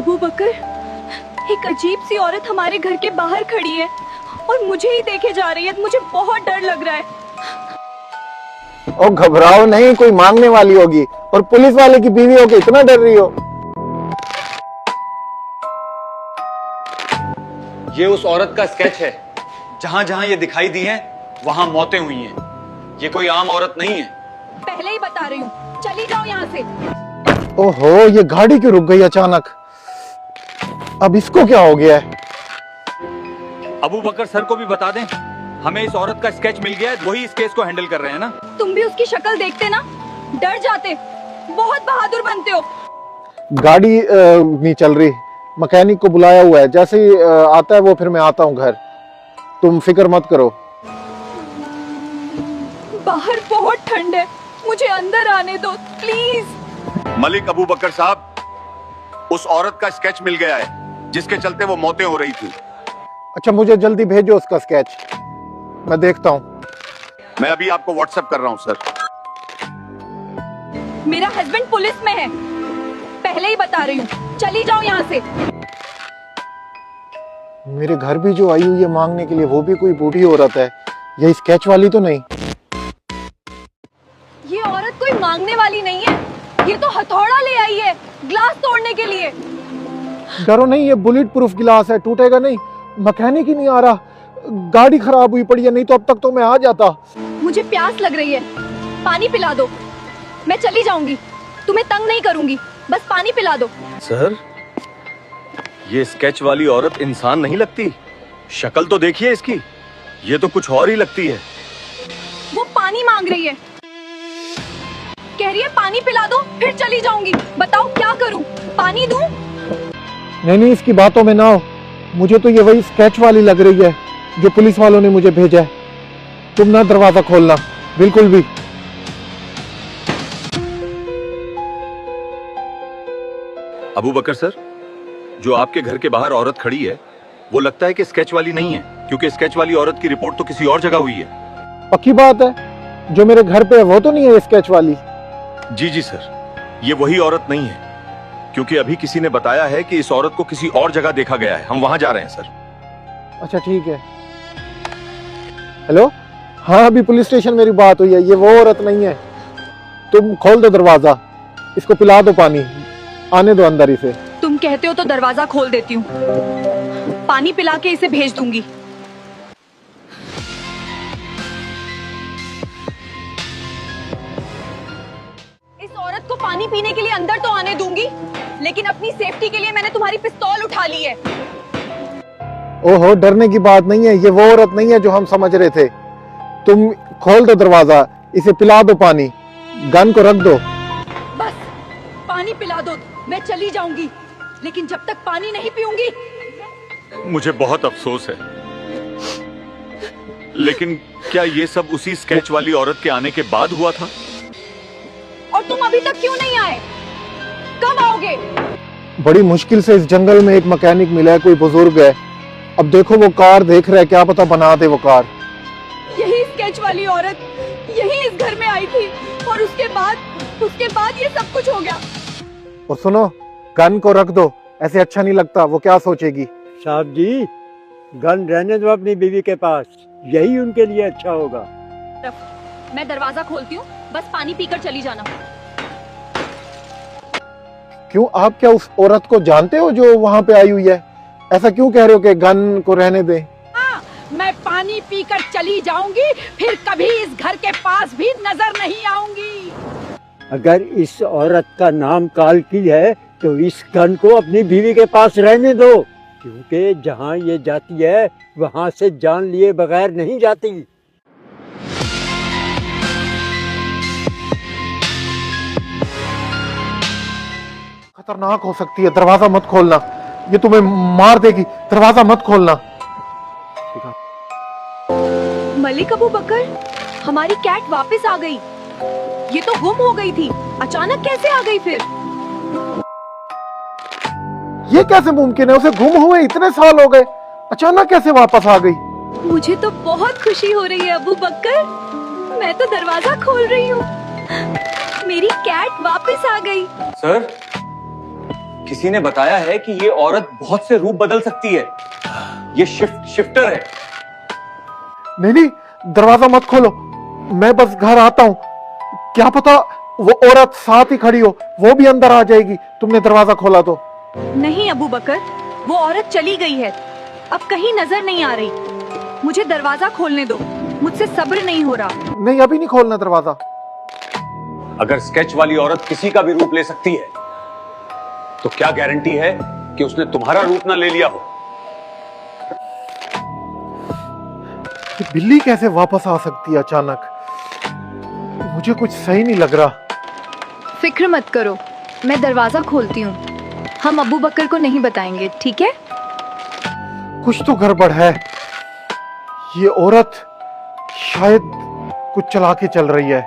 अबू बकर, एक अजीब सी औरत हमारे घर के बाहर खड़ी है और मुझे ही देखे जा रही है। मुझे बहुत डर लग रहा है। ओ घबराओ नहीं, कोई मांगने वाली होगी और पुलिस वाले की बीवी होके इतना डर रही हो। ये उस औरत का स्केच है। जहां जहां ये दिखाई दी है वहां मौतें हुई हैं। ये कोई आम औरत नहीं है। पहले ही बता रही हूँ, चली जाओ यहाँ से। ओहो, ये गाड़ी क्यों रुक गई अचानक? अब इसको क्या हो गया है? अबू बकर सर को भी बता दें, हमें इस औरत का स्केच मिल गया है। वही इस केस को हैंडल कर रहे हैं ना। तुम भी उसकी शक्ल देखते ना, डर जाते। बहुत बहादुर बनते हो। गाड़ी नहीं चल रही, मैकेनिक को बुलाया हुआ है। जैसे ही आता है वो, फिर मैं आता हूँ घर। तुम फिक्र मत करो। बाहर बहुत ठंड है, मुझे अंदर आने दो प्लीज। मलिक अबू बकर साहब, उस औरत का स्केच मिल गया है जिसके चलते वो मौतें हो रही थी। अच्छा, मुझे जल्दी भेजो उसका स्केच, मैं देखता हूँ। मैं अभी आपको व्हाट्सएप कर रहा हूँ सर। मेरा हस्बैंड पुलिस में है, पहले ही बता रही हूँ। चली जाओ यहाँ से। मेरे घर भी जो आई हुई है मांगने के लिए, वो भी कोई बूढ़ी औरत है। ये स्केच वाली तो नहीं? ये औरत कोई मांगने वाली नहीं है, ये तो हथौड़ा ले आई है ग्लास तोड़ने के लिए। डरो नहीं, ये बुलेट प्रूफ गिलास है, टूटेगा नहीं। मैकेनिक ही नहीं आ रहा, गाड़ी खराब हुई पड़ी है, नहीं तो अब तक तो मैं आ जाता। मुझे प्यास लग रही है, पानी पिला दो। मैं चली जाऊंगी, तुम्हें तंग नहीं करूंगी, बस पानी पिला दो। सर, ये स्केच वाली औरत इंसान नहीं लगती। शक्ल तो देखिए इसकी, ये तो कुछ और ही लगती है। वो पानी मांग रही है, कह रही है पानी पिला दो, फिर चली जाऊंगी। बताओ क्या करूं, पानी दूं? नहीं, इसकी बातों में ना हो। मुझे तो ये वही स्केच वाली लग रही है जो पुलिस वालों ने मुझे भेजा है। तुम ना दरवाजा खोलना बिल्कुल भी। अबू बकर सर, जो आपके घर के बाहर औरत खड़ी है वो लगता है कि स्केच वाली नहीं है, क्योंकि स्केच वाली औरत की रिपोर्ट तो किसी और जगह हुई है। पक्की बात है, जो मेरे घर पे है वो तो नहीं है स्केच वाली? जी सर, ये वही औरत नहीं है, क्योंकि अभी किसी ने बताया है कि इस औरत को किसी और जगह देखा गया है। हम वहां जा रहे हैं सर। अच्छा ठीक है। हेलो, हाँ अभी पुलिस स्टेशन मेरी बात हुई है, ये वो औरत नहीं है। तुम खोल दो दरवाजा, इसको पिला दो पानी, आने दो अंदर इसे। तुम कहते हो तो दरवाजा खोल देती हूँ, पानी पिला के इसे भेज दूंगी। इस औरत को पानी पीने के लिए अंदर तो आने दूंगी, लेकिन अपनी सेफ्टी के लिए मैंने तुम्हारी पिस्तौल उठा ली है। ओहो, डरने की बात नहीं है, ये वो औरत नहीं है जो हम समझ रहे थे। तुम खोल दो दरवाजा, इसे पिला दो पानी, गन को रख दो। बस पानी पिला दो, मैं चली जाऊंगी, लेकिन जब तक पानी नहीं पीऊंगी। मुझे बहुत अफसोस है, लेकिन क्या ये सब उसी स्केच वाली औरत के आने के बाद हुआ था? और तुम अभी तक क्यों नहीं आए? कब आओगे? बड़ी मुश्किल से इस जंगल में एक मैकेनिक मिला है, कोई बुजुर्ग है। अब देखो वो कार देख रहा है, क्या पता बना दे वो कार। यही स्केच वाली औरत यही इस घर में आई थी, और उसके बाद ये सब कुछ हो गया। और सुनो, गन को रख दो, ऐसे अच्छा नहीं लगता, वो क्या सोचेगी। साहब जी, गन रहने दो अपनी बीवी के पास, यही उनके लिए अच्छा होगा। मैं दरवाजा खोलती हूँ, बस पानी पीकर चली जाना। क्यों, आप क्या उस औरत को जानते हो जो वहां पे आई हुई है? ऐसा क्यों कह रहे हो कि गन को रहने दें? हाँ, मैं पानी पीकर चली जाऊंगी, फिर कभी इस घर के पास भी नजर नहीं आऊंगी। अगर इस औरत का नाम कालकी है तो इस गन को अपनी बीवी के पास रहने दो, क्योंकि जहाँ ये जाती है वहाँ से जान लिए बगैर नहीं जाती। खतरनाक हो सकती है, दरवाजा मत खोलना, ये तुम्हें मार देगी। दरवाजा मत खोलना। मलिक अबू बकर, हमारी कैट वापस आ गई। ये तो गुम हो गई थी, अचानक कैसे आ गई फिर? ये कैसे मुमकिन है? उसे गुम हुए इतने साल हो गए, अचानक कैसे वापस आ गई? मुझे तो बहुत खुशी हो रही है अबू बकर, मैं तो दरवाजा खोल रही हूँ, मेरी कैट वापस आ गई। सर, किसी ने बताया है कि ये औरत बहुत से रूप बदल सकती है। ये शिफ्टर है। नहीं नहीं, दरवाजा मत खोलो, मैं बस घर आता हूँ। क्या पता वो औरत साथ ही खड़ी हो, वो भी अंदर आ जाएगी तुमने दरवाजा खोला तो। नहीं अबू बकर, वो औरत चली गई है, अब कहीं नजर नहीं आ रही। मुझे दरवाजा खोलने दो, मुझसे सब्र नहीं हो रहा। नहीं, अभी नहीं खोलना दरवाजा। अगर स्केच वाली औरत किसी का भी रूप ले सकती है, तो क्या गारंटी है कि उसने तुम्हारा रूप ना ले लिया हो? ये बिल्ली कैसे वापस आ सकती है अचानक? मुझे कुछ सही नहीं लग रहा। फिक्र मत करो, मैं दरवाजा खोलती हूँ। हम अबू बकर को नहीं बताएंगे, ठीक है? कुछ तो गड़बड़ है। ये औरत शायद कुछ चला के चल रही है।